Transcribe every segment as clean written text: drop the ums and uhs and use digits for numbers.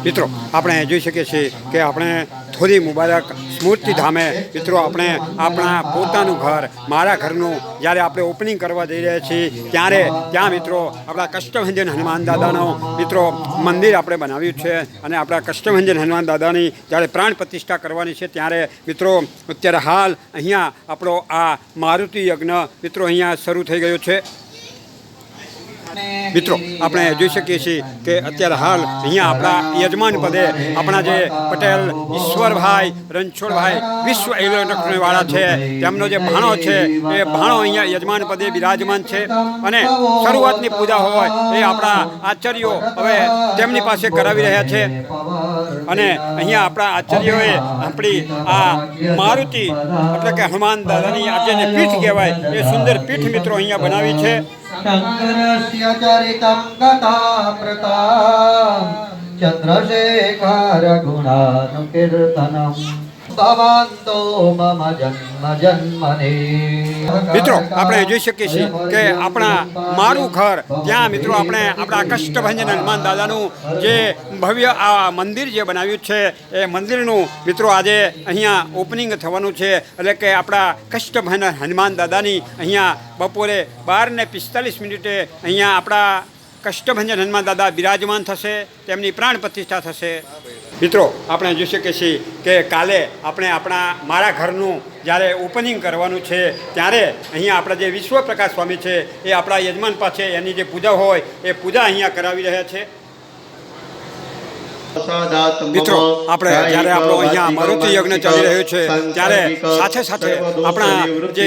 મિત્રો આપણે જોઈ શકીએ છીએ કે આપણે થોડી મુબારક સ્મૃતિ ધામે મિત્રો આપણે આપણા પોતાનું ઘર મારા ઘરનું જ્યારે આપણે ઓપનિંગ કરવા જઈ રહ્યા છીએ ત્યારે ત્યાં મિત્રો આપણા કષ્ટભંજન હનુમાન દાદાનો મિત્રો મંદિર આપણે બનાવ્યું છે અને આપણા કષ્ટભંજન હનુમાન દાદાની જ્યારે પ્રાણ પ્રતિષ્ઠા કરવાની છે ત્યારે મિત્રો અત્યારે હાલ અહીંયા આપણો આ મારુતિ યજ્ઞ મિત્રો અહીંયા શરૂ થઈ ગયો છે। મિત્રો આપણે જોઈ શકીએ છીએ કે અત્યારે હાલ અહીંયા આપણા યજમાન પદે આપણા જે પટેલ ઈશ્વરભાઈ રણછોડભાઈ વિશ્વ ઇલેક્ટ્રોનિકવાળા છે તેમનો જે ભાણો છે એ ભાણો અહીંયા યજમાન પદે બિરાજમાન છે અને શરૂઆતની પૂજા હોય એ આપણા આચાર્યો હવે તેમની પાસે કરાવી રહ્યા છે અને અહીંયા આપણા આચાર્યોએ આપણી આ મારુતિ એટલે કે હનુમાન દાદાની આજે જે પીઠ કહેવાય એ સુંદર પીઠ મિત્રો અહીંયા બનાવી છે। શંકરસ્ય ચરિતં કથા પ્રતા ચંદ્રશેખર ગુણાનુકીર્તનમ ભવન્તો મમ જન્મ જન્મને। મિત્રો આપણે જોઈ શકીએ છીએ કે આપણા મારું ઘર ત્યાં મિત્રો આપણે આપણા કષ્ટભંજન હનુમાન દાદાનું જે ભવ્ય આ મંદિર જે બનાવ્યું છે એ મંદિરનું મિત્રો આજે અહીંયા ઓપનિંગ થવાનું છે એટલે કે આપણા કષ્ટભંજન હનુમાન દાદાની અહીંયા બપોરે 12:45 અહીંયા આપણા કષ્ટભંજન હનુમાન દાદા બિરાજમાન થશે તેમની પ્રાણ પ્રતિષ્ઠા થશે। મિત્રો આપણે જોઈ શકીએ છીએ કે કાલે આપણે આપણા મારા ઘરનું જ્યારે ઓપનિંગ કરવાનું છે ત્યારે અહીંયા આપણા જે વિશ્વપ્રકાશ સ્વામી છે એ આપણા યજમાન પાસે એની જે પૂજા હોય એ પૂજા અહીંયા કરાવી રહ્યા છે। મિત્રો આપણે જ્યારે આપણો અહીંયા મારુતિ યજ્ઞ ચાલી રહ્યો છે ત્યારે સાથે સાથે આપણા જે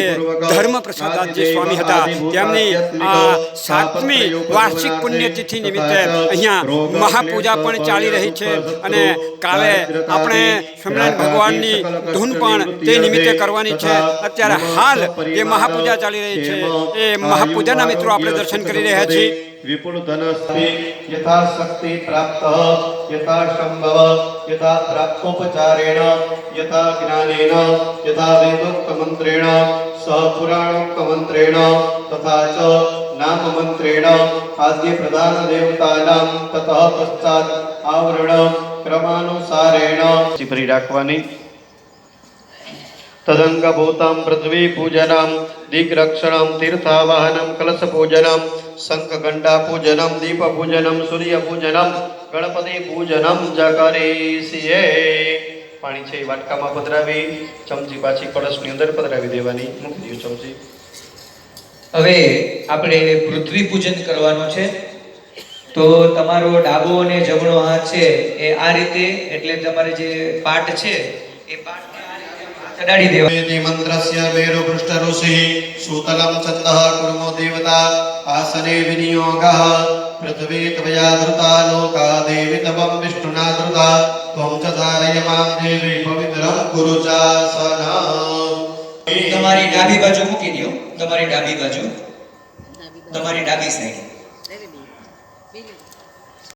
ધર્મ પ્રસાદજી સ્વામી હતા તેમની આ 7મી વાર્ષિક પુણ્યતિથિ નિમિત્તે અહીંયા મહાપૂજા પણ ચાલી રહી છે અને કાલે આપણે સ્વામિનારાયણ ભગવાનની ધૂન પણ તે નિમિત્તે કરવાની છે। અત્યારે હાલ જે મહાપૂજા ચાલી રહી છે એ મહાપૂજાના મિત્રો આપણે દર્શન કરી રહ્યા છીએ। विपुल धनस्ति यथा शक्ति प्राप्त यथा संभव यथा प्राप्तोपचारेण यथा ज्ञानेन यथा वेदोक्त मंत्रेण सह पुराणोक्त मंत्रेण तथा च नाम मंत्रेण आद्य प्रधान देवतानां ततः पश्चात आवरण क्रमानुसारेण चिपरी રાખવાની। तदंगभूतं पृथ्वी पूजनं दिग्रक्षणं तीर्थावाहनं कलश पूजनं शंखघंटा पूजनं दीप पूजनं सूर्य पूजनं गणपति पूजनं जकरीसीए। पाणी छे वाटकामां पधरावी चमची पाછી કળશની અંદર પધરાવી દેવાની। મૂકી દો ચમચી। હવે આપણે પૃથ્વી પૂજન કરવાનું છે તો તમારો ડાબો અને જમણો હાથ છે એ આ રીતે એટલે તમારે જે પાટ છે એ પાટ ચડાડી દેવા। મંત્રસ્ય મેરુ પૃષ્ઠ ઋષિ સૂતલમ ચંદઃ કુર્મો દેવતા આસને વિનિયોગઃ પૃથ્વી ત્વયા ધૃતા લોકા દેવી તવમ વિષ્ણુના ધૃતા ત્વં ચ ધારયમાં દેવી પવિત્રં કુરુ ચાસન। તમારી ડાબી બાજુ મૂકી દો, તમારી ડાબી બાજુ, તમારી ડાબી સાઈડ